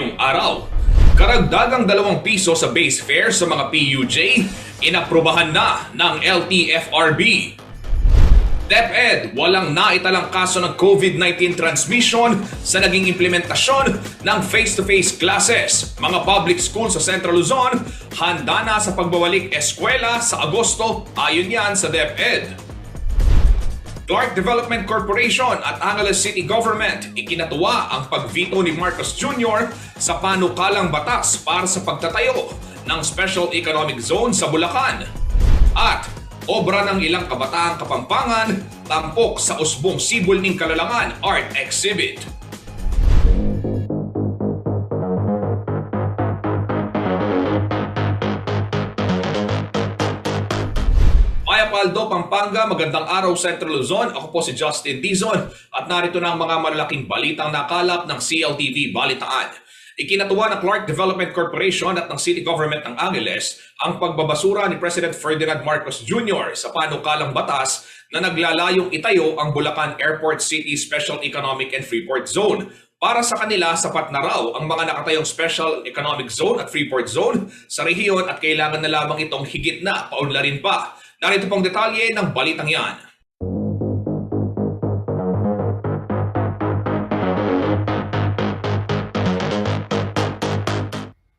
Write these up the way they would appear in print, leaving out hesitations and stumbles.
Ngayong araw, karagdagang 2 piso sa base fare sa mga PUJ, inaprubahan na ng LTFRB. DepEd, walang naitalang kaso ng COVID-19 transmission sa naging implementasyon ng face-to-face classes. Mga public schools sa Central Luzon, handa na sa pagbabalik eskwela sa Agosto, ayon yan sa DepEd. Clark Development Corporation at Angeles City Government ikinatuwa ang pagveto ni Marcos Jr. sa panukalang batas para sa pagtatayo ng Special Economic Zone sa Bulacan. At obra ng ilang kabataang Kapampangan, tampok sa Usbong Sibol ng Kalalangan Art Exhibit. Maya Paldo, Pampanga, magandang araw Central Luzon. Ako po si Justin Dizon at narito na ang mga malalaking balitang nakalap ng CLTV Balitaan. Ikinatuwa ng Clark Development Corporation at ng City Government ng Angeles ang pagbabasura ni President Ferdinand Marcos Jr. sa panukalang batas na naglalayong itayo ang Bulacan Airport City Special Economic and Freeport Zone. Para sa kanila, sapat na raw ang mga nakatayong Special Economic Zone at Freeport Zone sa rehiyon at kailangan na lamang itong higit na paunlarin pa. Narito pong detalye ng balitang yan.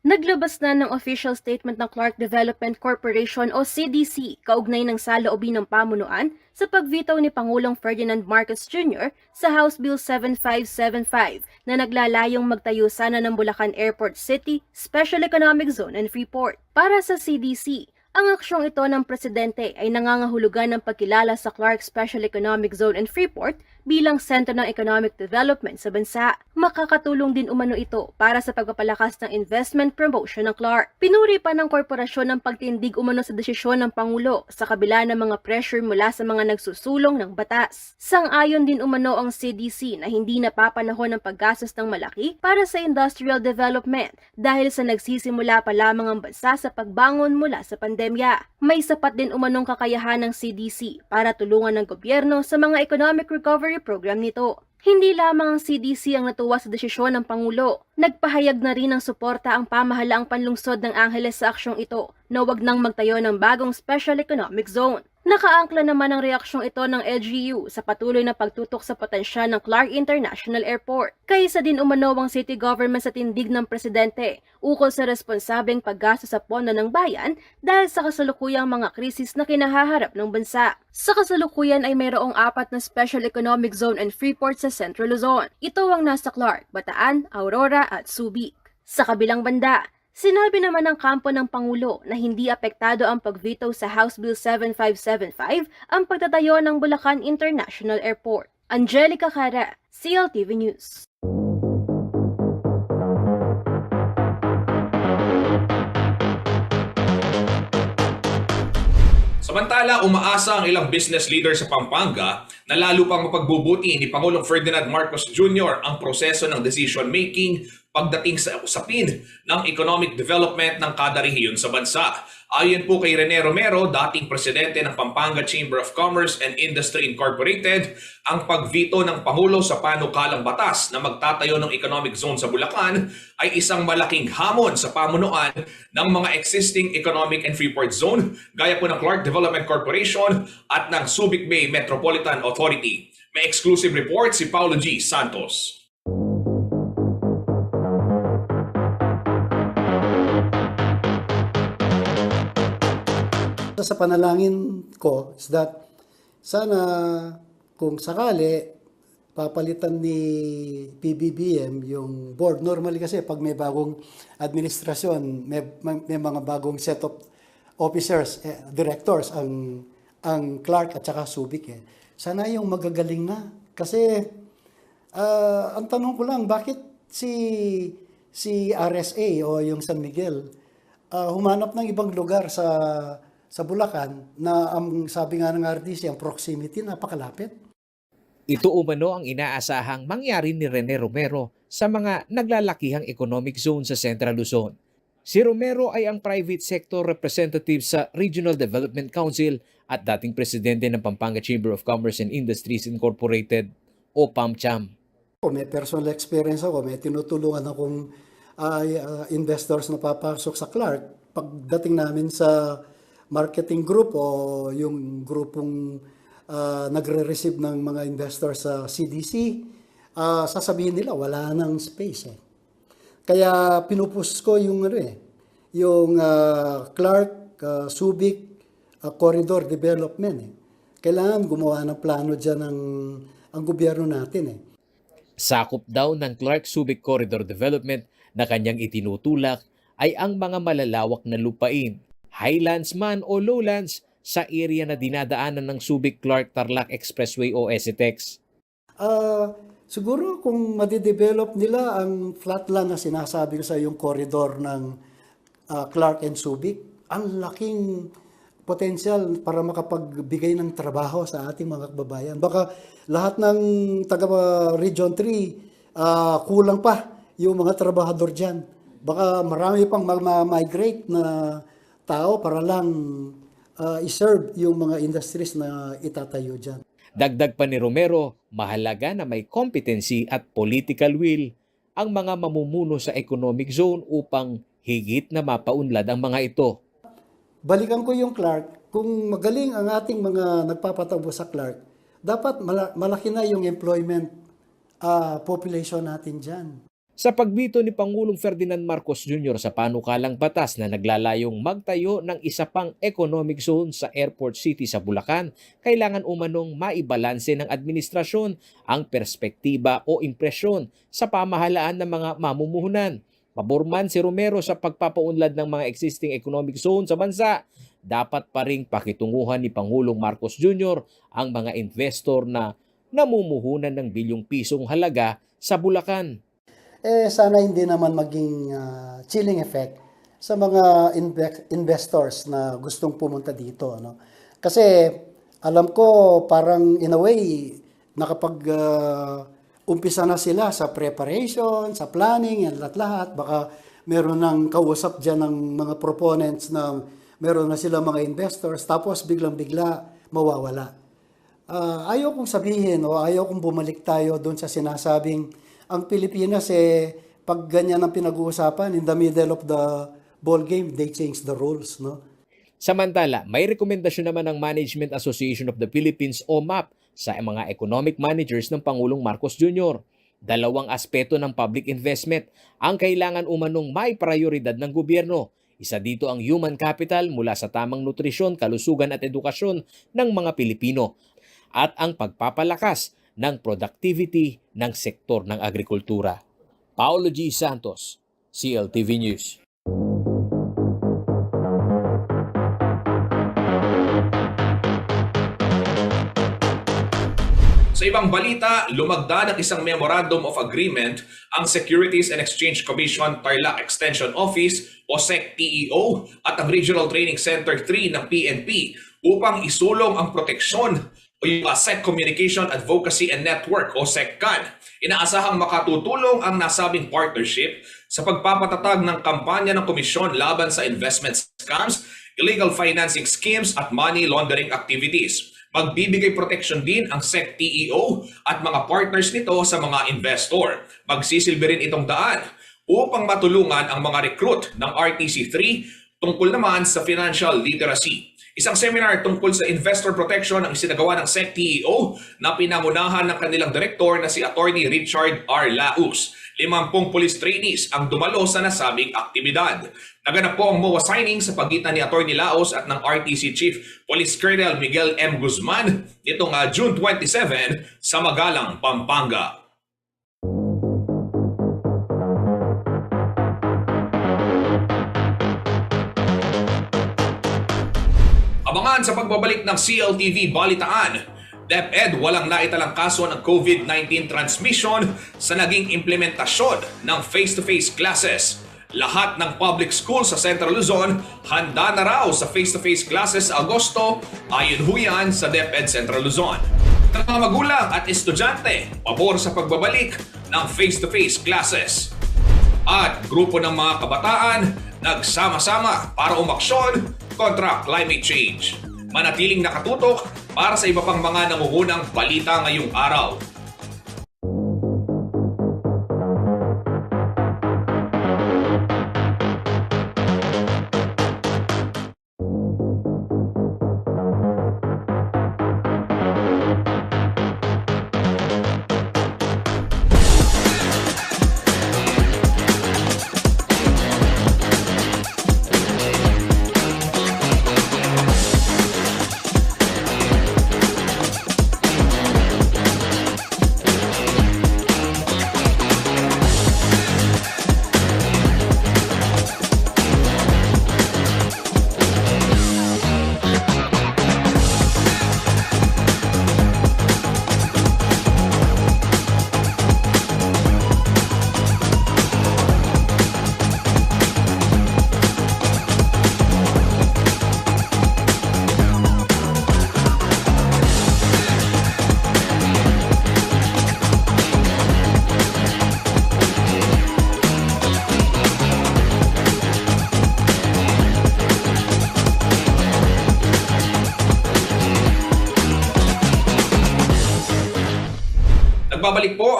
Naglabas na ng official statement ng Clark Development Corporation o CDC kaugnay ng saloobin ng pamunuan sa pagveto ni Pangulong Ferdinand Marcos Jr. sa House Bill 7575 na naglalayong magtayo sana ng Bulacan Airport City, Special Economic Zone and Freeport. Para sa CDC, ang aksyong ito ng presidente ay nangangahulugan ng pagkilala sa Clark Special Economic Zone and Freeport bilang sentro ng economic development sa bansa. Makakatulong din umano ito para sa pagpapalakas ng investment promotion ng Clark. Pinuri pa ng korporasyon ng pagtindig umano sa desisyon ng Pangulo sa kabila ng mga pressure mula sa mga nagsusulong ng batas. Sang-ayon din umano ang CDC na hindi napapanahon ng paggastos ng malaki para sa industrial development dahil sa nagsisimula pa lamang ang bansa sa pagbangon mula sa pandemya. May sapat din umanong kakayahan ng CDC para tulungan ng gobyerno sa mga economic recovery program nito. Hindi lamang ang CDC ang natuwa sa desisyon ng Pangulo. Nagpahayag na rin ng suporta ang pamahalaang panlungsod ng Angeles sa aksyong ito na wag nang magtayo ng bagong Special Economic Zone. Nakaangkla naman ang reaksyong ito ng LGU sa patuloy na pagtutok sa potensyal ng Clark International Airport. Kaysa din umano ang city government sa tindig ng presidente ukol sa responsabeng paggasto sa pondo ng bayan dahil sa kasalukuyang mga krisis na kinahaharap ng bansa. Sa kasalukuyan ay mayroong 4 na Special Economic Zone and Freeport sa Central Luzon. Ito ang nasa Clark, Bataan, Aurora at Subic. Sa kabilang banda, sinabi naman ng kampo ng Pangulo na hindi apektado ang pagveto sa House Bill 7575 ang pagtatayo ng Bulacan International Airport. Angelica Cara, CLTV News. Samantala, umaasa ang ilang business leader sa Pampanga na lalo pang mapagbubuti ni Pangulong Ferdinand Marcos Jr. ang proseso ng decision-making pagdating sa usapin ng economic development ng kada rehiyon sa bansa. Ayon po kay Rene Romero, dating presidente ng Pampanga Chamber of Commerce and Industry Incorporated, ang pagveto ng Pangulo sa panukalang batas na magtatayo ng economic zone sa Bulacan ay isang malaking hamon sa pamunuan ng mga existing economic and freeport zone gaya po ng Clark Development Corporation at ng Subic Bay Metropolitan Authority. May exclusive report si Paulo G. Santos. Sa panalangin ko is that sana kung sakali papalitan ni PBBM yung board. Normally kasi pag may bagong administrasyon, may mga bagong set of officers, directors ang Clark at saka Subic. Sana yung magagaling na. Kasi ang tanong ko lang, bakit si RSA o yung San Miguel humanap ng ibang lugar sa Bulacan na ang sabi nga ng RDC, ang proximity, napakalapit. Ito umano ang inaasahang mangyari ni Rene Romero sa mga naglalakihang economic zone sa Central Luzon. Si Romero ay ang private sector representative sa Regional Development Council at dating presidente ng Pampanga Chamber of Commerce and Industries Incorporated o PAMCHAM. May personal experience ako, may tinutulungan akong investors na papasok sa Clark. Pagdating namin sa marketing group o yung grupong nagre-receive ng mga investors sa CDC, sasabihin nila wala nang space eh. Kaya pinupus ko yung yung Clark Subic Corridor Development eh. Kailangan gumawa ng plano diyan ang gobyerno natin eh. Sakop daw ng Clark Subic Corridor Development na kanyang itinutulak ay ang mga malalawak na lupain, highlands man o lowlands, sa area na dinadaanan ng Subic-Clark-Tarlac Expressway o SCTEX. Siguro kung madidevelop nila ang flatland na sinasabi ko sa yung corridor ng Clark and Subic, ang laking potential para makapagbigay ng trabaho sa ating mga kababayan. Baka lahat ng taga Region 3, kulang pa yung mga trabahador dyan. Baka marami pang migrate na tao para lang i-serve yung mga industries na itatayo dyan. Dagdag pa ni Romero, mahalaga na may competency at political will ang mga mamumuno sa economic zone upang higit na mapaunlad ang mga ito. Balikan ko yung Clark, kung magaling ang ating mga nagpapatakbo sa Clark, dapat malaki na yung employment population natin dyan. Sa pagbito ni Pangulong Ferdinand Marcos Jr. sa panukalang batas na naglalayong magtayo ng isa pang economic zone sa Airport City sa Bulacan, kailangan umanong maibalanse ng administrasyon ang perspektiba o impresyon sa pamahalaan ng mga mamumuhunan. Pabor man si Romero sa pagpapaunlad ng mga existing economic zone sa bansa, dapat pa ring pakitunguhan ni Pangulong Marcos Jr. ang mga investor na namumuhunan ng bilyong pisong halaga sa Bulacan. Sana hindi naman maging chilling effect sa mga investors na gustong pumunta dito. No? Kasi alam ko parang in a way nakapag-umpisa na sila sa preparation, sa planning, at lahat-lahat. Baka meron ng kausap dyan ng mga proponents na meron na sila mga investors, tapos biglang-bigla mawawala. Ayaw kong sabihin o ayaw kong bumalik tayo doon sa sinasabing ang Pilipinas pag ganyan ang pinag-uusapan, in the middle of the ball game, they change the rules, no? Samantala, may rekomendasyon naman ng Management Association of the Philippines o MAP sa mga economic managers ng Pangulong Marcos Jr. Dalawang aspeto ng public investment ang kailangan umanong may prioridad ng gobyerno. Isa dito ang human capital mula sa tamang nutrisyon, kalusugan at edukasyon ng mga Pilipino at ang pagpapalakas ng productivity ng sektor ng agrikultura. Paolo G. Santos, CLTV News. Sa ibang balita, lumagda ng isang Memorandum of Agreement ang Securities and Exchange Commission Tarlac Extension Office o SEC-TEO at ang Regional Training Center 3 ng PNP upang isulong ang proteksyon o yung SEC Communication Advocacy and Network o SECCAN. Inaasahang makatutulong ang nasabing partnership sa pagpapatatag ng kampanya ng komisyon laban sa investment scams, illegal financing schemes at money laundering activities. Magbibigay protection din ang SEC-TEO at mga partners nito sa mga investor. Magsisilbi rin itong daan upang matulungan ang mga recruit ng RTC3 tungkol naman sa financial literacy. Isang seminar tungkol sa investor protection ang isinagawa ng SEC-TEO na pinangunahan ng kanilang direktor na si Attorney Richard R. Laus. 50 police trainees ang dumalo sa nasabing aktibidad. Naganap po ang MOA signing sa pagitan ni Attorney Laos at ng RTC Chief Police Colonel Miguel M. Guzman nitong June 27 sa Magalang, Pampanga. Abangan sa pagbabalik ng CLTV Balitaan. DepEd walang naitalang kaso ng COVID-19 transmission sa naging implementasyon ng face-to-face classes. Lahat ng public schools sa Central Luzon handa na raw sa face-to-face classes sa Agosto ayon huyan sa DepEd Central Luzon. Ang mga magulang at estudyante pabor sa pagbabalik ng face-to-face classes. At grupo ng mga kabataan nagsama-sama para umaksyon kontra climate change. Manatiling nakatutok para sa iba pang mga nangungunang balita ngayong araw.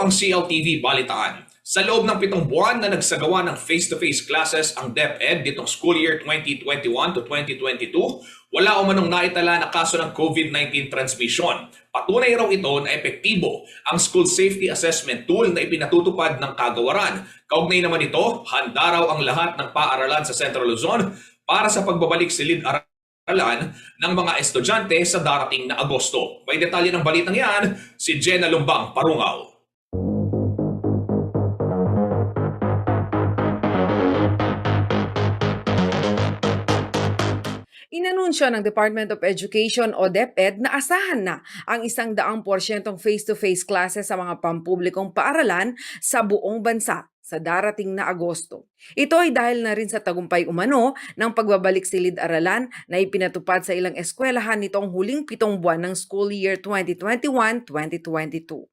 ang CLTV Balitaan. Sa loob ng 7 buwan na nagsagawa ng face-to-face classes ang DepEd ditong school year 2021 to 2022, wala umanong naitala na kaso ng COVID-19 transmission. Patunay raw ito na epektibo ang school safety assessment tool na ipinatutupad ng kagawaran. Kaugnay naman ito, handa raw ang lahat ng paaralan sa Central Luzon para sa pagbabalik silid-aralan ng mga estudyante sa darating na Agosto. May detalye ng balitang yan, si Jenna Lumbang Parungaw. Inanunsyo ng Department of Education o DepEd na asahan na ang 100% face-to-face classes sa mga pampublikong paaralan sa buong bansa sa darating na Agosto. Ito ay dahil na rin sa tagumpay umano ng pagbabalik silid-aralan na ipinatupad sa ilang eskwelahan nitong huling 7 buwan ng school year 2021-2022.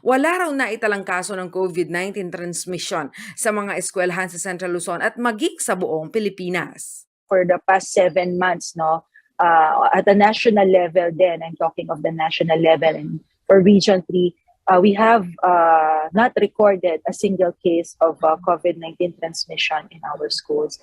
Wala raw na italang kaso ng COVID-19 transmission sa mga eskwelahan sa Central Luzon at maging sa buong Pilipinas. For the past 7 months, at the national level then, I'm talking of the national level, and for Region 3, we have not recorded a single case of COVID-19 transmission in our schools.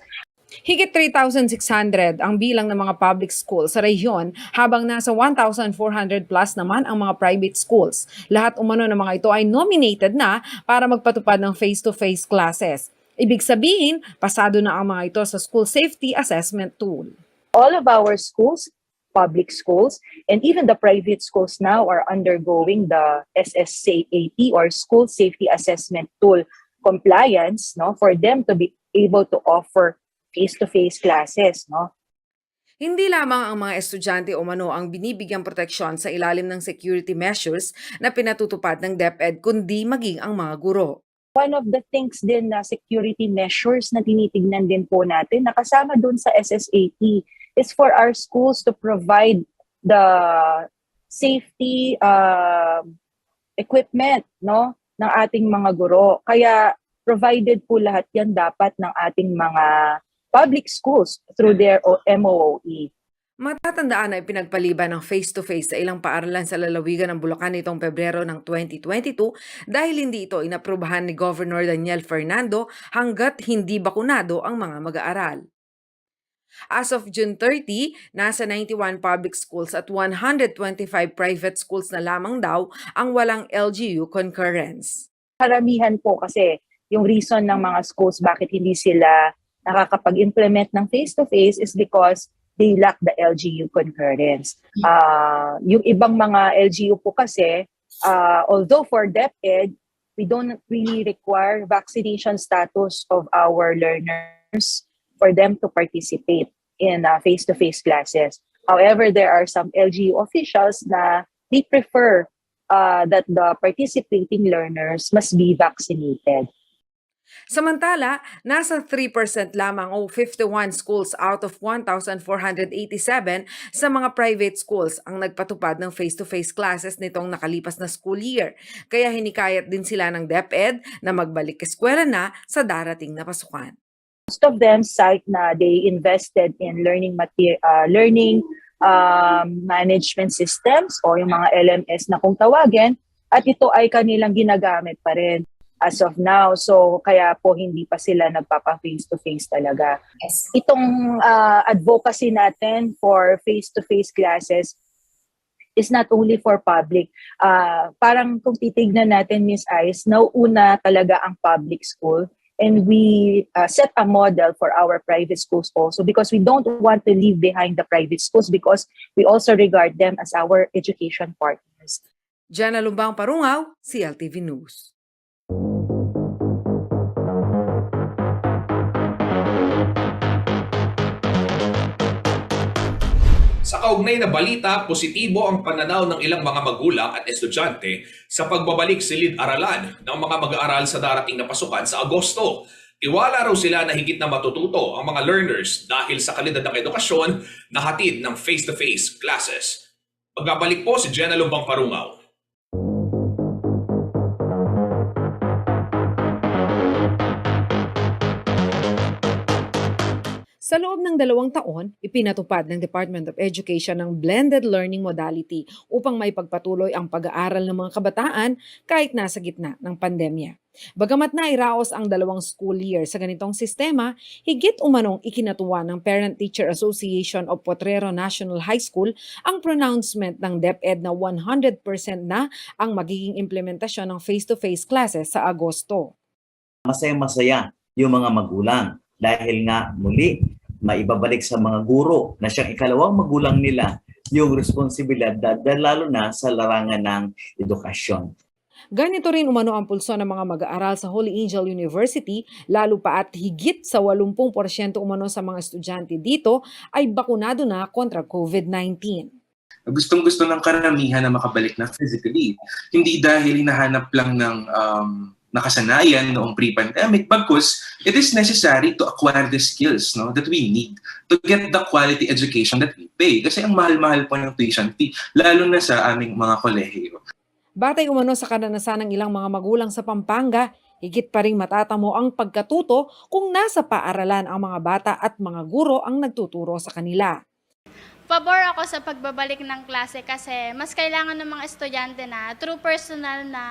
Higit 3,600 ang bilang ng mga public schools sa rehiyon habang nasa 1,400 plus naman ang mga private schools. Lahat umano ng mga ito ay nominated na para magpatupad ng face-to-face classes. Ibig sabihin, pasado na ang mga ito sa school safety assessment tool. All of our schools, public schools, and even the private schools now are undergoing the SSAT or School Safety Assessment Tool compliance, for them to be able to offer face-to-face classes, Hindi lamang ang mga estudyante umano ang binibigyang proteksyon sa ilalim ng security measures na pinatutupad ng DepEd, kundi maging ang mga guro. One of the things din na security measures na tinitignan din po natin, nakasama dun sa SSAT, is for our schools to provide the safety equipment ng ating mga guro. Kaya provided po lahat yan dapat ng ating mga public schools through their MOOE. Matatandaan na ipinagpaliban ng face-to-face sa ilang paaralan sa lalawigan ng Bulacan nitong Pebrero ng 2022 dahil hindi ito inaprubahan ni Governor Daniel Fernando hanggat hindi bakunado ang mga mag-aaral. As of June 30, nasa 91 public schools at 125 private schools na lamang daw ang walang LGU concurrence. Karamihan po kasi yung reason ng mga schools bakit hindi sila nakakapag-implement ng face-to-face is because they lack the LGU concurrence. Yung ibang mga LGU po kasi, although for DepEd, we don't really require vaccination status of our learners for them to participate in face-to-face classes. However, there are some LGU officials na they prefer that the participating learners must be vaccinated. Samantala, nasa 3% lamang o 51 schools out of 1,487 sa mga private schools ang nagpatupad ng face-to-face classes nitong nakalipas na school year. Kaya hinikayat din sila ng DepEd na magbalik eskwela na sa darating na pasukan. Most of them cite na they invested in learning management systems o yung mga LMS na kung tawagin, at ito ay kanilang ginagamit pa rin as of now. So, kaya po hindi pa sila nagpapa-face-to-face talaga. Yes. Itong advocacy natin for face-to-face classes is not only for public. Parang kung titignan natin, Ms. Ice, nauuna talaga ang public school, and we set a model for our private schools also because we don't want to leave behind the private schools because we also regard them as our education partners. Jenna Lumbang Parungaw, CLTV News. Sa kaugnay na balita, positibo ang pananaw ng ilang mga magulang at estudyante sa pagbabalik silid-aralan ng mga mag-aaral sa darating na pasukan sa Agosto. Tiwala raw sila na higit na matututo ang mga learners dahil sa kalidad ng edukasyon na hatid ng face-to-face classes. Magbabalik po si Jenna Lumbang Parungaw. Sa loob ng 2 taon, ipinatupad ng Department of Education ang blended learning modality upang maipagpatuloy ang pag-aaral ng mga kabataan kahit nasa gitna ng pandemya. Bagamat nairaos ang 2 school year sa ganitong sistema, higit umanong ikinatuwa ng Parent-Teacher Association of Potrero National High School ang pronouncement ng DepEd na 100% na ang magiging implementasyon ng face-to-face classes sa Agosto. Masayang-masaya yung mga magulang dahil nga muli maibabalik sa mga guro na siyang ikalawang magulang nila yung responsibilidad lalo na sa larangan ng edukasyon. Ganito rin umano ang pulso ng mga mag-aaral sa Holy Angel University, lalo pa at higit sa 80% umano sa mga estudyante dito ay bakunado na kontra COVID-19. Gustong-gusto ng karamihan na makabalik na physically. Hindi dahil hinahanap lang ng nakasanayan noong pre-pandemic, bagkus it is necessary to acquire the skills that we need to get the quality education that we pay. Kasi ang mahal-mahal po ng tuition fee, lalo na sa aming mga kolehiyo. Batay umano sa karanasan ng ilang mga magulang sa Pampanga, higit pa ring matatamo ang pagkatuto kung nasa paaralan ang mga bata at mga guro ang nagtuturo sa kanila. Pabor ako sa pagbabalik ng klase kasi mas kailangan ng mga estudyante na through personal na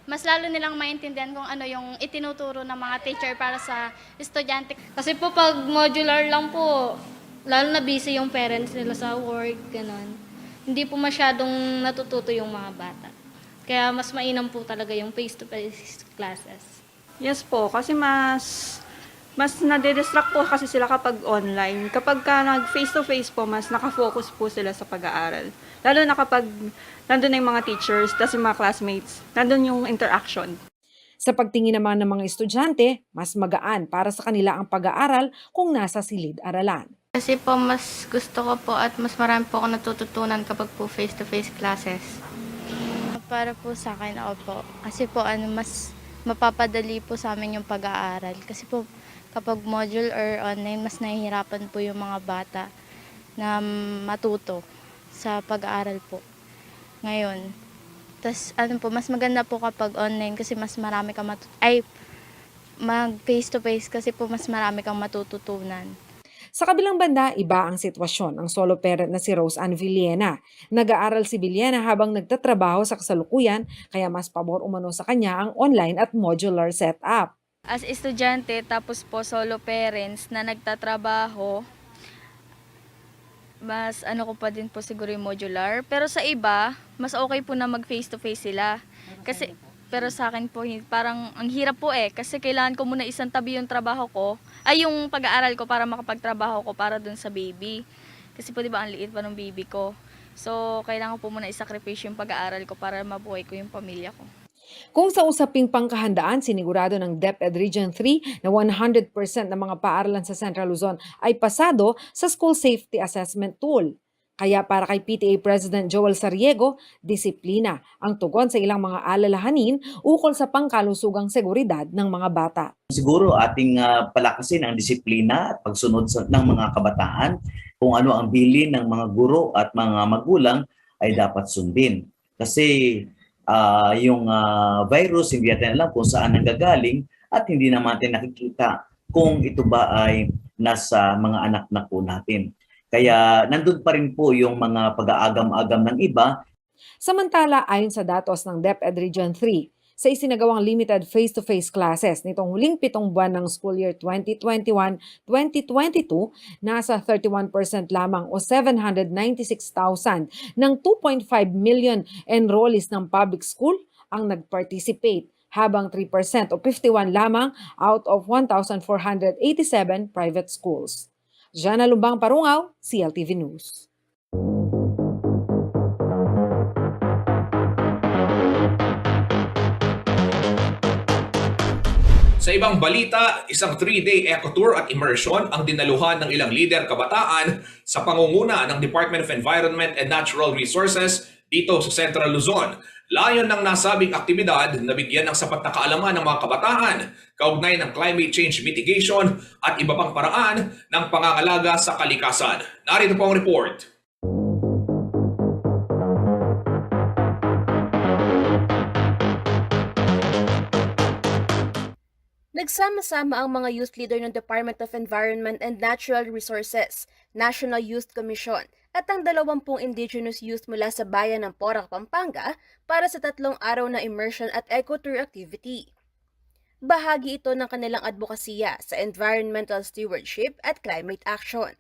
mas lalo nilang maintindihan kung ano yung itinuturo ng mga teacher para sa estudyante. Kasi po pag modular lang po, lalo na busy yung parents nila sa work, ganun. Hindi po masyadong natututo yung mga bata. Kaya mas mainam po talaga yung face-to-face classes. Yes po, kasi mas nade-distract po kasi sila kapag online. Kapag nag face-to-face po, mas nakafocus po sila sa pag-aaral. Lalo na kapag nandun na yung mga teachers, tapos yung mga classmates, nandun yung interaction. Sa pagtingin naman ng mga estudyante, mas magaan para sa kanila ang pag-aaral kung nasa silid-aralan. Kasi po mas gusto ko po at mas marami po ako natututunan kapag po face-to-face classes. Para po sa akin, ako po. Kasi po mas mapapadali po sa amin yung pag-aaral. Kasi po kapag module or online, mas nahihirapan po yung mga bata na matuto sa pag-aaral po. Ngayon, tas mas maganda po kapag online kasi mas marami kang mag face-to-face kasi po mas marami kang matututunan. Sa kabilang banda, iba ang sitwasyon ng solo parent na si Rose Ann Villena. Nag-aaral si Villena habang nagtatrabaho sa kasalukuyan, kaya mas pabor umano sa kanya ang online at modular setup. As estudyante, tapos po solo parents na nagtatrabaho, mas ko pa din po siguro yung modular. Pero sa iba, mas okay po na mag face-to-face sila. Kasi, pero sa akin po, parang ang hirap po kasi kailangan ko muna isang tabi yung trabaho ko, yung pag-aaral ko para makapagtrabaho ko para dun sa baby. Kasi po diba ang liit pa ng baby ko. So, kailangan ko po muna isakripisyo yung pag-aaral ko para mabuhay ko yung pamilya ko. Kung sa usaping pangkahandaan, sinigurado ng DepEd Region 3 na 100% ng mga paaralan sa Central Luzon ay pasado sa School Safety Assessment Tool. Kaya para kay PTA President Joel Sariego, disiplina ang tugon sa ilang mga alalahanin ukol sa pangkalusugang seguridad ng mga bata. Siguro ating palakasin ang disiplina at pagsunod ng mga kabataan kung ano ang bilin ng mga guro at mga magulang ay dapat sundin. Kasi yung virus, hindi natin alam kung saan nanggagaling at hindi naman natin nakikita kung ito ba ay nasa mga anak po natin. Kaya nandun pa rin po yung mga pag-aagam-agam ng iba. Samantala, ayon sa datos ng DepEd Region 3, sa isinagawang limited face-to-face classes nitong huling 7 buwan ng school year 2021-2022, nasa 31% lamang o 796,000 ng 2.5 million enrollees ng public school ang nag-participate, habang 3% o 51 lamang out of 1,487 private schools. Jana Lumbang Parungaw, CLTV News. Sa ibang balita, isang 3-day eco-tour at immersion ang dinaluhan ng ilang lider kabataan sa pangunguna ng Department of Environment and Natural Resources dito sa Central Luzon. Layon ng nasabing aktibidad na bigyan ng sapat na kaalaman ng mga kabataan kaugnay ng climate change mitigation at iba pang paraan ng pangangalaga sa kalikasan. Narito po ang report. nagsama-sama ang mga youth leader ng Department of Environment and Natural Resources, National Youth Commission, at ang 20 indigenous youth mula sa bayan ng Porac, Pampanga para sa 3 araw na immersion at eco-tour activity. Bahagi ito ng kanilang advokasya sa environmental stewardship at climate action.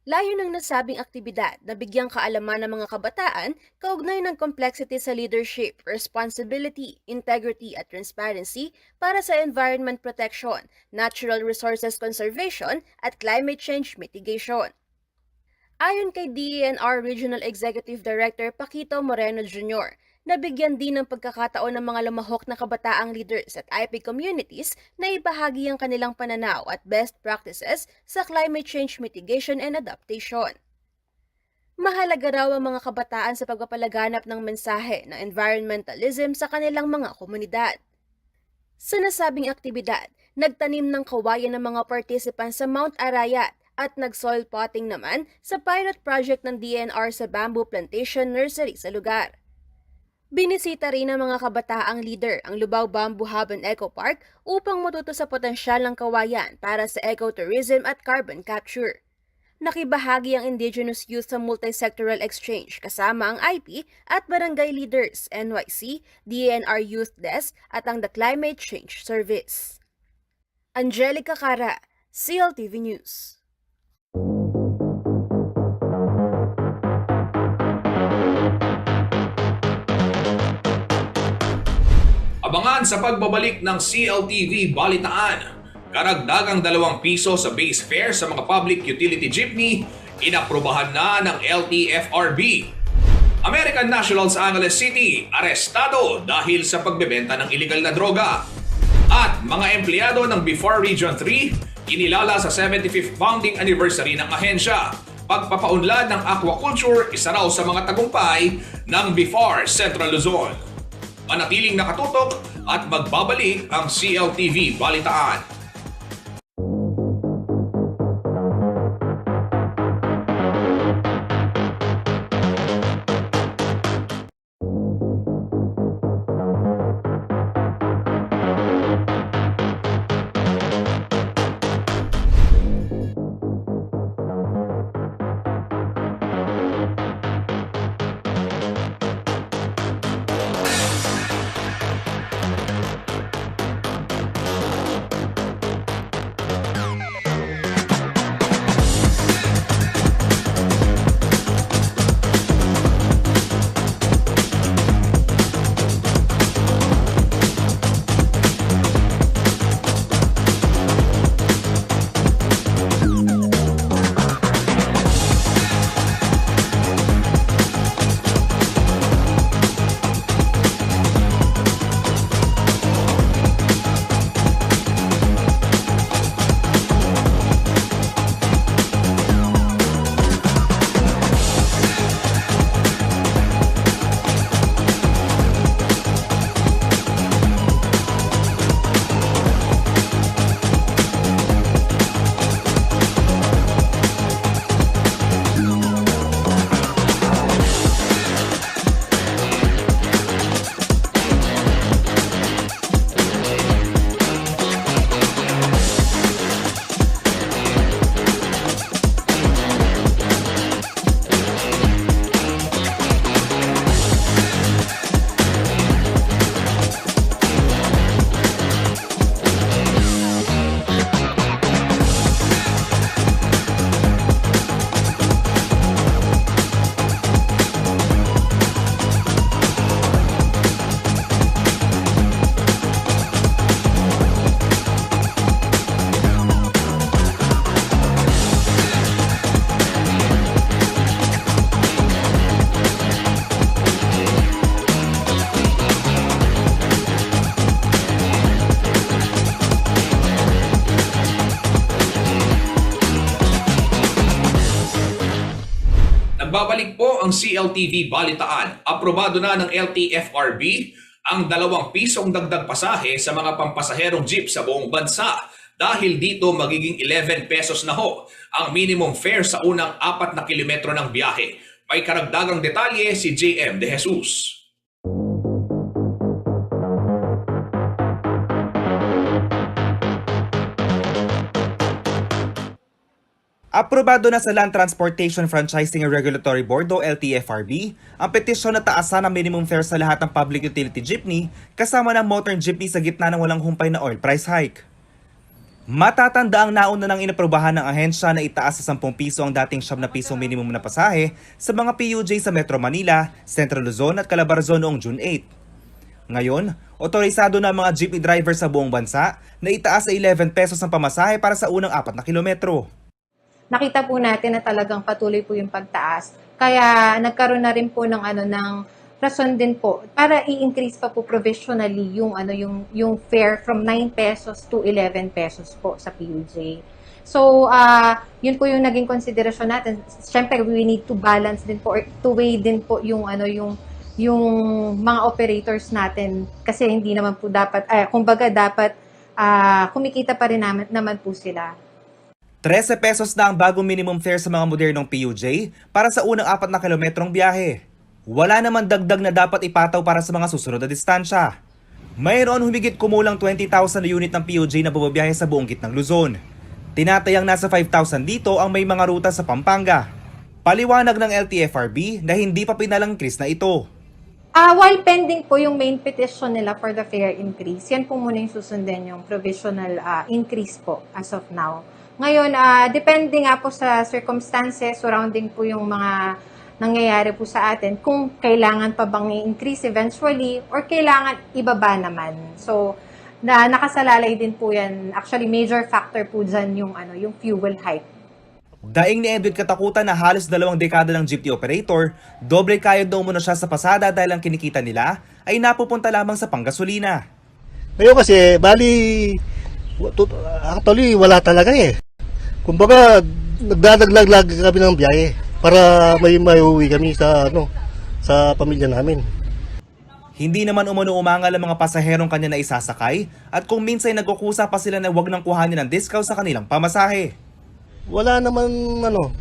Layo ng nasabing aktibidad na bigyang kaalaman ng mga kabataan kaugnay ng complexity sa leadership, responsibility, integrity at transparency para sa environment protection, natural resources conservation at climate change mitigation. Ayon kay DENR Regional Executive Director Paquito Moreno Jr., nabigyan din ng pagkakataon ng mga lumahok na kabataang leaders at IP communities na ibahagi ang kanilang pananaw at best practices sa climate change mitigation and adaptation. Mahalaga raw ang mga kabataan sa pagpapalaganap ng mensahe ng environmentalism sa kanilang mga komunidad. Sa nasabing aktibidad, nagtanim ng kawayan ng mga participants sa Mount Arayat at nag-soil potting naman sa pilot project ng DNR sa Bamboo Plantation Nursery sa lugar. Binisita rin ng mga kabataang leader ang Lubao Bamboo Hub and Eco Park upang matuto sa potensyal ng kawayan para sa ecotourism at carbon capture. Nakibahagi ang indigenous youth sa multi-sectoral exchange kasama ang IP at barangay leaders, NYC, DNR Youth Desk at ang The Climate Change Service. Angelica Cara, CLTV News. Abangan sa pagbabalik ng CLTV Balitaan. Karagdagang 2 piso sa base fare sa mga public utility jeepney, inaprubahan na ng LTFRB. American National sa Angeles City, arestado dahil sa pagbebenta ng illegal na droga. At mga empleyado ng BIFAR Region 3, inilala sa 75th founding anniversary ng ahensya. Pagpapaunlad ng aquaculture, isa raw sa mga tagumpay ng BIFAR Central Luzon. Manatiling nakatutok at magbabalik ang CLTV Balitaan. Nagbabalik po ang CLTV Balitaan. Aprobado na ng LTFRB ang 2 pisong dagdag pasahe sa mga pampasaherong jeep sa buong bansa. Dahil dito magiging 11 pesos na ho ang minimum fare sa unang 4 na kilometro ng biyahe. May karagdagang detalye si JM De Jesus. Aprobado na sa Land Transportation Franchising and Regulatory Board o LTFRB ang petisyon na taasan ang minimum fare sa lahat ng public utility jeepney kasama ng motor jeepney sa gitna ng walang humpay na oil price hike. Matatanda ang nauna nang inaprubahan ng ahensya na itaas sa 10 piso ang dating 7 na pisong minimum na pasahe sa mga PUJ sa Metro Manila, Central Luzon at Calabarzon noong June 8. Ngayon, otorisado na ang mga jeepney driver sa buong bansa na itaas sa 11 pesos ang pamasahe para sa unang 4 na kilometro. Nakita po natin na talagang patuloy po yung pagtaas. Kaya nagkaroon na rin po ng rason din po para i-increase pa po provisionally yung fare from 9 pesos to 11 pesos po sa PUJ. So, yun po yung naging konsiderasyon natin. Siyempre, we need to balance din po or to weigh din po yung mga operators natin kasi hindi naman po dapat dapat kumikita pa rin naman po sila. 13 pesos na ang bagong minimum fare sa mga modernong PUJ para sa unang 4 na kilometrong biyahe. Wala naman dagdag na dapat ipataw para sa mga susunod na distansya. Mayroon humigit kumulang 20,000 na unit ng PUJ na bumabiyahe sa buong gitnang Luzon. Tinatayang nasa 5,000 dito ang may mga ruta sa Pampanga. Paliwanag ng LTFRB na hindi pa pinalang increase na ito. While pending po yung main petition nila for the fare increase, yan po muna yung susundin yung provisional increase po as of now. Ngayon, depende nga po sa circumstances surrounding po yung mga nangyayari po sa atin kung kailangan pa bang i-increase eventually or kailangan ibaba naman. So, nakasalalay din po yan. Actually, major factor po dyan yung fuel hike. Daing ni Edwin katakutan na halos 2 dekada ng jeepney operator, doble kayod daw muna siya sa pasada dahil ang kinikita nila ay napupunta lamang sa panggasolina. Ngayon kasi, actually wala talaga eh. Kumbaga, nagdadaglag kami ng biyahe para may uwi kami sa pamilya namin. Hindi naman umangal ang mga pasaherong kanya na isasakay at kung minsan nagkukusa pa sila na wag nang kuhanin ng discount sa kanilang pamasahe. Wala naman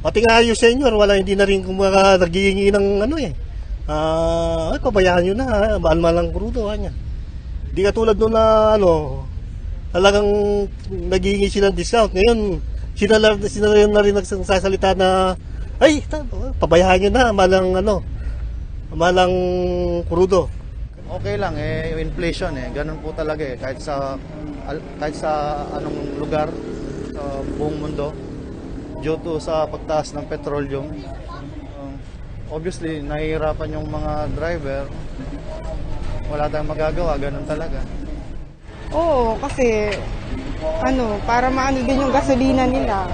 pati nga yung senior, hindi na rin kumbaga naghihingi ng pabayaan nyo na, mahal ang krudo niya. Di katulad nung na talagang naghihingi sila ng discount. Ngayon, sila na rin nagsasalita na pabayaan nyo na, malang krudo. Okay lang yung inflation ganun po talaga kahit sa anong lugar sa buong mundo due to sa pagtaas ng petroleum. Obviously nahihirapan yung mga driver, wala tayong magagawa, ganun talaga. Oo, kasi para maano din yung gasolina nila.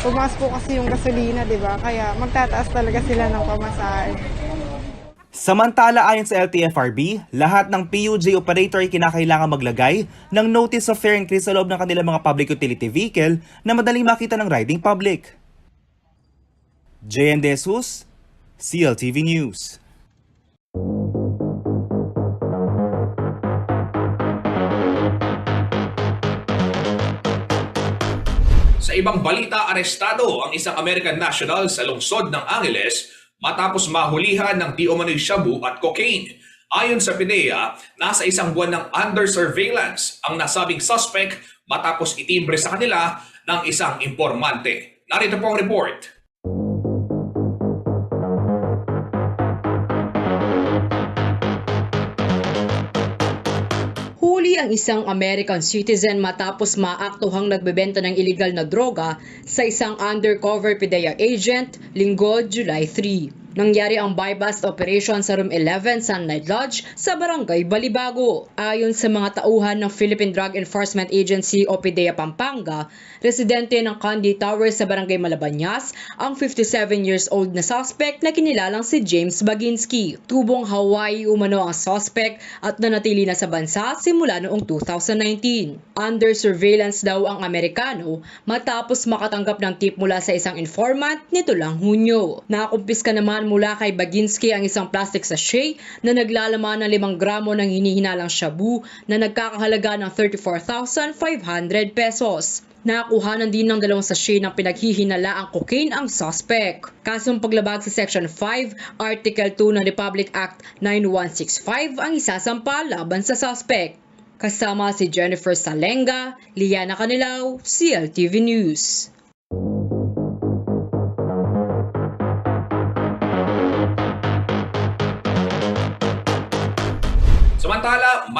Tumaas po kasi yung gasolina, di ba? Kaya magtataas talaga sila ng pamasahe. Samantala ayon sa LTFRB, lahat ng PUJ operator ay kinakailangan maglagay ng notice of fare increase sa loob ng kanilang mga public utility vehicle na madaling makita ng riding public. JN De Jesus, CLTV News. Sa ibang balita, arestado ang isang American national sa lungsod ng Angeles matapos mahulihan ng di umano'y shabu at cocaine. Ayon sa PIDEA, nasa isang buwan ng under surveillance ang nasabing suspect matapos itimbre sa kanila ng isang impormante. Narito po ang report. Huli ang isang American citizen matapos maaktuhang nagbebenta ng illegal na droga sa isang undercover PIDEA agent linggo, July 3. Nangyari ang buy-bust operation sa Room 11 Sunlight Lodge sa Barangay Balibago. Ayon sa mga tauhan ng Philippine Drug Enforcement Agency o PIDEA Pampanga, residente ng Candy Tower sa Barangay Malabanyas ang 57 years old na suspect na kinilalang si James Baginski. Tubong Hawaii umano ang suspect at nanatili na sa bansa simula noong 2019. Under surveillance daw ang Amerikano matapos makatanggap ng tip mula sa isang informant nito lang Hunyo. Nakumpiska naman mula kay Baginski ang isang plastic sachet na naglalaman ng 5 gramo ng hinihinalang shabu na nagkakahalaga ng 34,500 pesos. Nakuhanan din ng 2 sachet ng pinaghihinalaang cocaine ang suspect. Kasong paglabag sa Section 5, Article 2 ng Republic Act 9165 ang isasampa laban sa suspect. Kasama si Jennifer Salenga, Liana Canilao, CLTV News.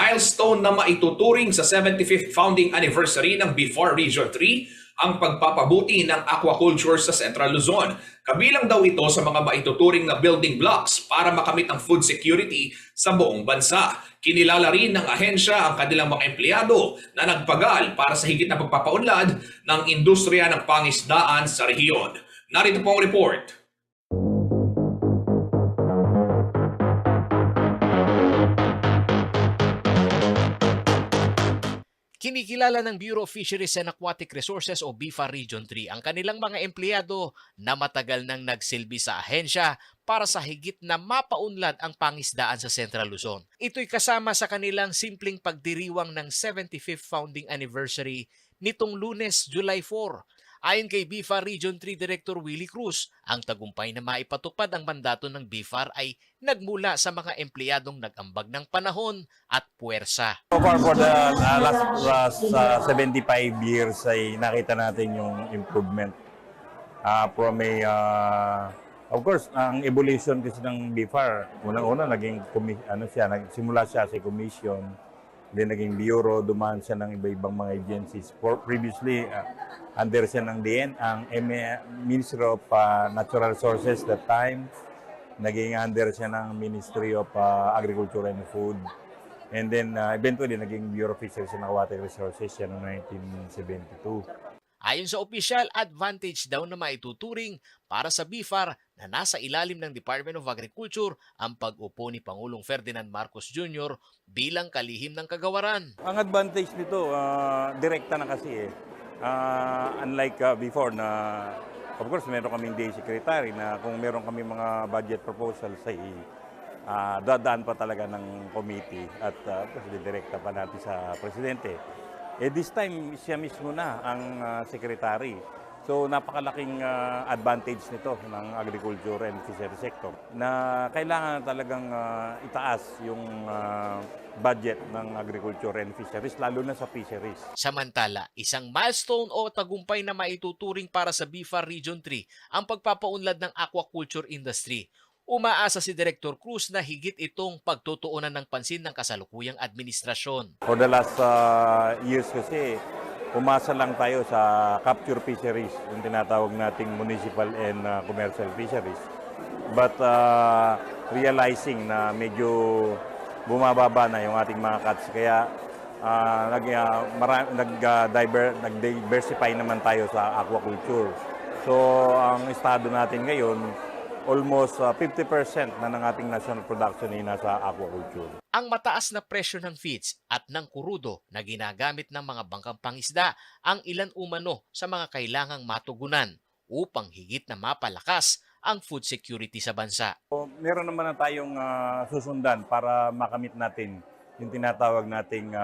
milestone na maituturing sa 75th founding anniversary ng BIFAR Region 3 ang pagpapabuti ng aquaculture sa Central Luzon. Kabilang daw ito sa mga maituturing na building blocks para makamit ang food security sa buong bansa. Kinilala rin ng ahensya ang kanilang mga empleyado na nagpagal para sa higit na pagpapaunlad ng industriya ng pangisdaan sa rehiyon. Narito po ang report. Kinikilala ng Bureau of Fisheries and Aquatic Resources o BIFAR Region 3 ang kanilang mga empleyado na matagal nang nagsilbi sa ahensya para sa higit na mapaunlad ang pangisdaan sa Central Luzon. Ito'y kasama sa kanilang simpleng pagdiriwang ng 75th founding anniversary nitong Lunes, July 4. Ayon kay BIFAR Region 3 Director Willie Cruz, ang tagumpay na maipatupad ang mandato ng BIFAR ay nagmula sa mga empleyadong nag-ambag ng panahon at puwersa. So far for the last 75 years ay nakita natin yung improvement from of course, ang evolution kasi ng BIFAR, unang-una naging nagsimula siya sa commission, then naging bureau, dumaan siya ng iba-ibang mga agencies. Previously, under siya ng DN, ang Ministry of Natural Resources that time, naging under siya ng Ministry of Agriculture and Food. And then eventually, naging Bureau of Fisheries and Aquatic Resources siya noong 1972. Ayon sa opisyal, advantage daw na maituturing para sa BIFAR na nasa ilalim ng Department of Agriculture ang pag-upo ni Pangulong Ferdinand Marcos Jr. bilang kalihim ng kagawaran. Ang advantage nito, direkta na kasi unlike before na, of course, meron kaming day secretary na kung meron kami mga budget proposals ay dadaan pa talaga ng committee at of course, direkta pa natin sa presidente. This time, siya mismo na ang secretary. So, napakalaking advantage nito ng agriculture and fishery sector na kailangan talagang itaas yung budget ng agriculture and fisheries, lalo na sa fisheries. Samantala, isang milestone o tagumpay na maituturing para sa BIFAR Region 3 ang pagpapaunlad ng aquaculture industry. Umaasa si Director Cruz na higit itong pagtutuunan ng pansin ng kasalukuyang administrasyon. For the last years kasi, umasa lang tayo sa capture fisheries, yung tinatawag nating municipal and commercial fisheries. But realizing na medyo bumababa na yung ating mga catch, kaya nag-diversify naman tayo sa aquaculture. So ang estado natin ngayon, almost 50% na ng ating national production ay nasa aquaculture. Ang mataas na presyo ng feeds at ng kurudo na ginagamit ng mga bangkang pangisda ang ilan umano sa mga kailangang matugunan upang higit na mapalakas ang food security sa bansa. Meron naman na tayong susundan para makamit natin yung tinatawag nating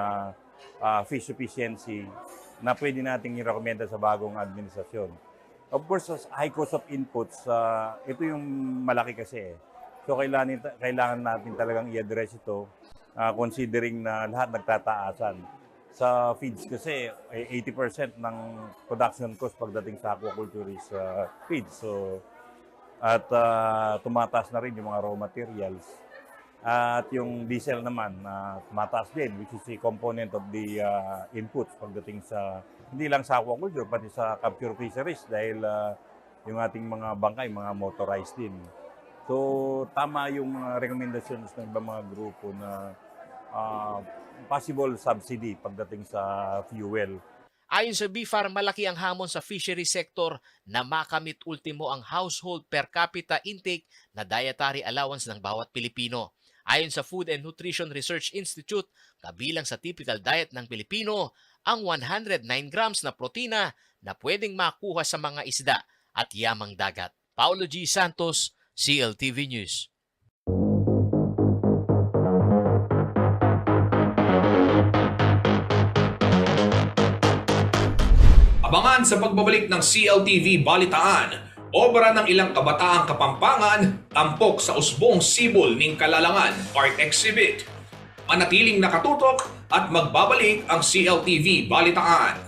fish sufficiency na pwede nating i-recommenda sa bagong administrasyon. Of course, high cost of inputs, ito yung malaki kasi. So kailangan natin talagang i-address ito considering na lahat nagtataasan. Sa feeds kasi, 80% ng production cost pagdating sa aquaculture is feeds. So, at tumataas na rin yung mga raw materials. At yung diesel naman, tumataas din, which is a component of the inputs pagdating sa hindi lang sa aquaculture, pati sa capture fisheries dahil yung ating mga bangkay, mga motorized din. So, tama yung mga recommendations ng ibang mga grupo na possible subsidy pagdating sa fuel. Ayon sa BIFAR, malaki ang hamon sa fishery sector na makamit ultimo ang household per capita intake na dietary allowance ng bawat Pilipino. Ayon sa Food and Nutrition Research Institute, kabilang sa typical diet ng Pilipino, ang 109 grams na protina na pwedeng makuha sa mga isda at yamang dagat. Paulo G. Santos, CLTV News. Abangan sa pagbabalik ng CLTV Balitaan, obra ng ilang kabataang Kapampangan, tampok sa usbong sibol ng Kalalangan Art Exhibit. Manatiling nakatutok at magbabalik ang CLTV Balitaan.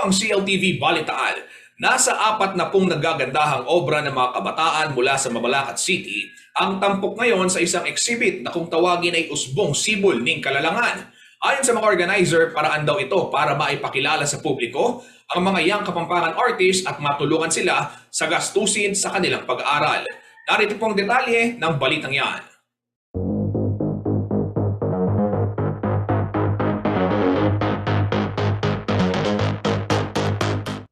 ang CLTV Balitaan, nasa 40 nagagandahang obra ng mga kabataan mula sa Mabalacat City ang tampok ngayon sa isang exhibit na kung tawagin ay Usbong Sibol ning Kalalangan. Ayon sa mga organizer, paraan daw ito para maipakilala sa publiko ang mga young Kapampangan artists at matulungan sila sa gastusin sa kanilang pag-aaral. Narito pong detalye ng balitang yan.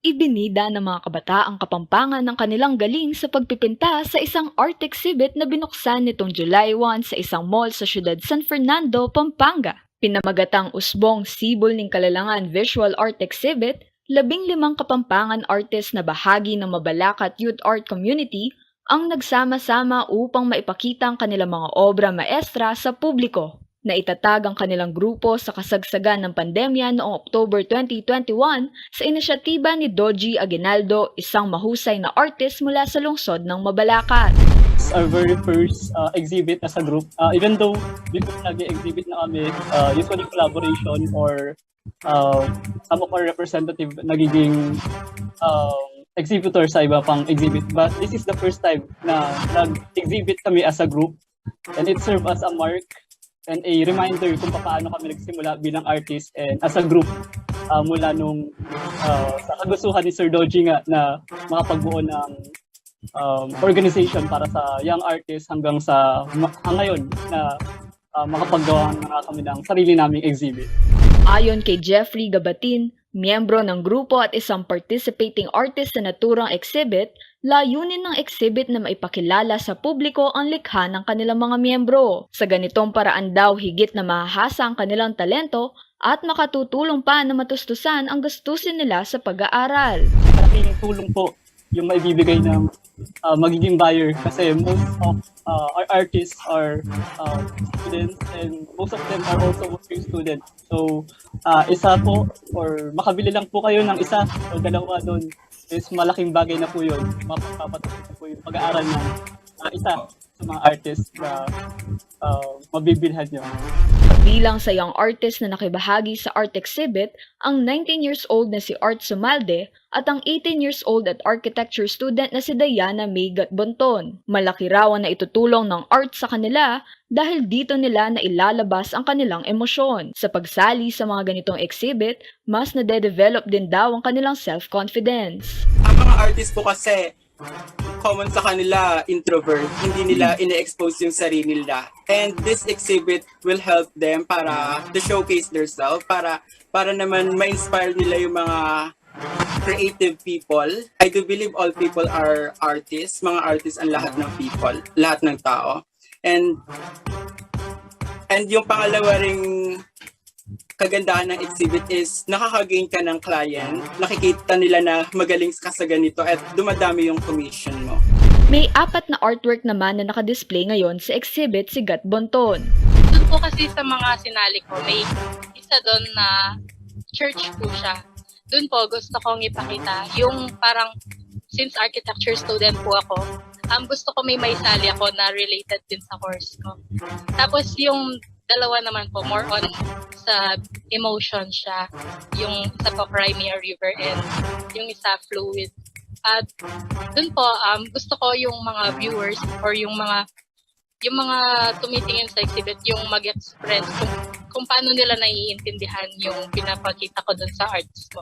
Ibinida ng mga kabataang Kapampangan ng kanilang galing sa pagpipinta sa isang art exhibit na binuksan nitong July 1 sa isang mall sa siyudad San Fernando, Pampanga. Pinamagatang Usbong Sibol ning Kalalangan Visual Art Exhibit, 15 Kapampangan artist na bahagi ng Mabalacat Youth Art Community ang nagsama-sama upang maipakita ang kanilang mga obra maestra sa publiko. Naitatag ang kanilang grupo sa kasagsagan ng pandemya noong October 2021 sa inisyatiba ni Doji Aguinaldo, isang mahusay na artist mula sa lungsod ng Mabalacat. It's our very first exhibit as a group. Even though before nag-exhibit na kami, usually collaboration or some of our representative nagiging exhibitor sa iba pang exhibit. But this is the first time na nag-exhibit kami as a group, and it served as a mark and a reminder kung paano kami nagsimula bilang artist and as a group mula nung sa kagustuhan ni Sir Doji nga na makapagbuo ng organization para sa young artists hanggang sa ngayon na makapaggawa na kami ng sarili naming exhibit. Ayon kay Jeffrey Gabatin, miyembro ng grupo at isang participating artist sa naturang exhibit, layunin ng exhibit na maipakilala sa publiko ang likha ng kanilang mga miyembro. Sa ganitong paraan daw higit na mahahasa ang kanilang talento at makatutulong pa na matustusan ang gastusin nila sa pag-aaral. Malaking tulong po yung maibibigay ng magiging buyer kasi most of our artists are students and most of them are also working students. So isa po or makabili lang po kayo ng isa o dalawa doon is malaking bagay na po yun. Mapapatuloy po yung pag-aaral ng isa sa mga artists na mabibilhan nyo. Bilang sa young artist na nakibahagi sa art exhibit, ang 19 years old na si Art Sumalde at ang 18 years old at architecture student na si Diana May Gatbonton. Malaki raw ang naitutulong ng art sa kanila dahil dito nila na ilalabas ang kanilang emosyon. Sa pagsali sa mga ganitong exhibit, mas nade-develop din daw ang kanilang self-confidence. Ang mga artist po kasi common sa kanila, introvert, hindi nila ine-expose yung sarili nila. And this exhibit will help them para to showcase themselves, para naman ma-inspire nila yung mga creative people. I do believe all people are artists. Mga artists ang lahat ng people, lahat ng tao. And yung pangalawa ring kagandahan ng exhibit is nakaka-gain ka ng client, nakikita nila na magaling ka sa ganito at dumadami yung commission mo. May 4 na artwork naman na nakadisplay ngayon sa exhibit si Gatbonton. Doon po kasi sa mga sinali ko, may isa doon na church po siya. Doon po gusto kong ipakita yung parang, since architecture student po ako, gusto ko may maisali ako na related din sa course ko. Tapos yung dalawa naman po, more on sa emotion siya. Yung isa po, Crimea River, and yung isa, Fluid. At dun po, gusto ko yung mga viewers or yung mga tumitingin sa exhibit, yung mag-express kung paano nila naiintindihan yung pinapakita ko dun sa arts ko.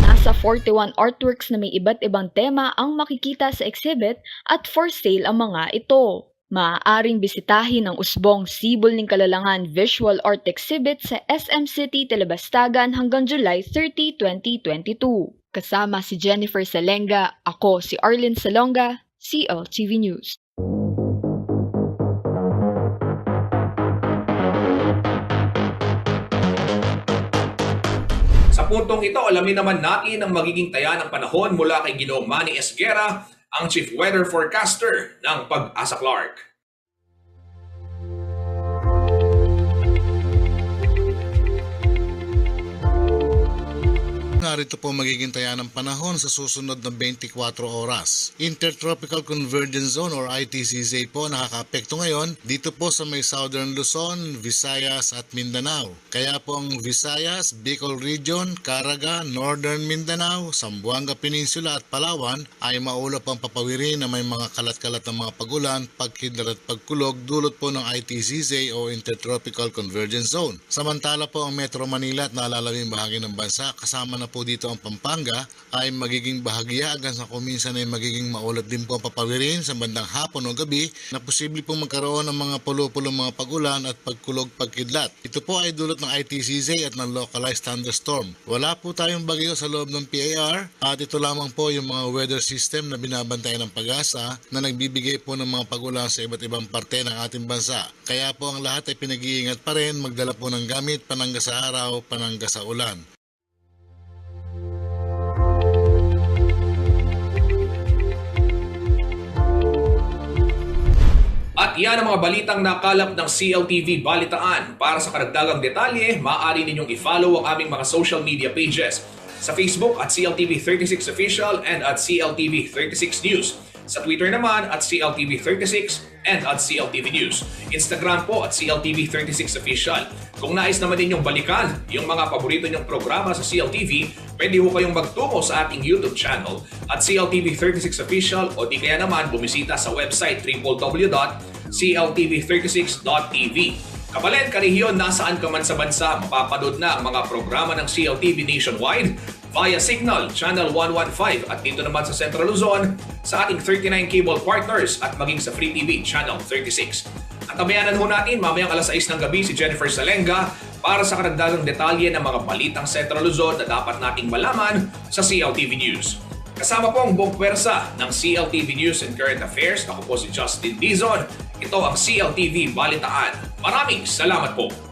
Nasa 41 artworks na may iba't ibang tema ang makikita sa exhibit at for sale ang mga ito. Maaaring bisitahin ang Usbong Sibol ning Kalalangan Visual Art Exhibit sa SM City, Telebastagan hanggang July 30, 2022. Kasama si Jennifer Salenga, ako si Arlene Salonga, CLTV News. Sa puntong ito, alamin naman natin ang magiging taya ng panahon mula kay Ginoong Manny Esguera, ang Chief Weather Forecaster ng Pag-asa Clark. narito po magiging taya ng panahon sa susunod na 24 oras. Intertropical Convergence Zone or ITCZ po nakakaapekto ngayon dito po sa may Southern Luzon, Visayas at Mindanao. Kaya po ang Visayas, Bicol Region, Caraga, Northern Mindanao, Zamboanga Peninsula at Palawan ay maulap ang papawirin na may mga kalat-kalat na mga pagulan, pagkidlat at pagkulog dulot po ng ITCZ o Intertropical Convergence Zone. Samantala po ang Metro Manila at nalalawing bahagi ng bansa, kasama na po dito ang Pampanga, ay magiging bahagya hanggang sa kuminsan ay magiging maulap din po ang papawirin sa bandang hapon o gabi na posible pong magkaroon ng mga pulo-pulo mga pagulan at pagkulog pagkidlat. Ito po ay dulot ng ITCZ at ng localized thunderstorm. Wala po tayong bagyo sa loob ng PAR at ito lamang po yung mga weather system na binabantayan ng Pag-asa na nagbibigay po ng mga pagulan sa iba't ibang parte ng ating bansa. Kaya po ang lahat ay pinag-iingat pa rin, magdala po ng gamit, panangga sa araw, panangga sa ulan. At yan ang mga balitang nakalap ng CLTV Balitaan. Para sa karagdagang detalye, maaari ninyong i-follow ang aming mga social media pages. Sa Facebook at CLTV36 Official and at CLTV36 News. Sa Twitter naman at CLTV36 and at CLTV News. Instagram po at CLTV36 Official. Kung nais naman ninyong balikan yung mga paborito nyong programa sa CLTV, pwede ho kayong magtungo sa ating YouTube channel at CLTV36 Official o di kaya naman bumisita sa website www.cltv36.tv. Kapalit, karehiyon, nasaan ka man sa bansa, mapapanood na ang mga programa ng CLTV nationwide via Signal, Channel 115 at dito naman sa Central Luzon sa ating 39 cable partners at maging sa Free TV, Channel 36. At tabayanan ho natin mamayang alas 6 ng gabi si Jennifer Salenga para sa karagdagang detalye ng mga balitang Central Luzon na dapat nating malaman sa CLTV News. Kasama po ang buong pwersa ng CLTV News and Current Affairs. Ako po si Justin Dizon. Ito ang CLTV Balitaan. Maraming salamat po.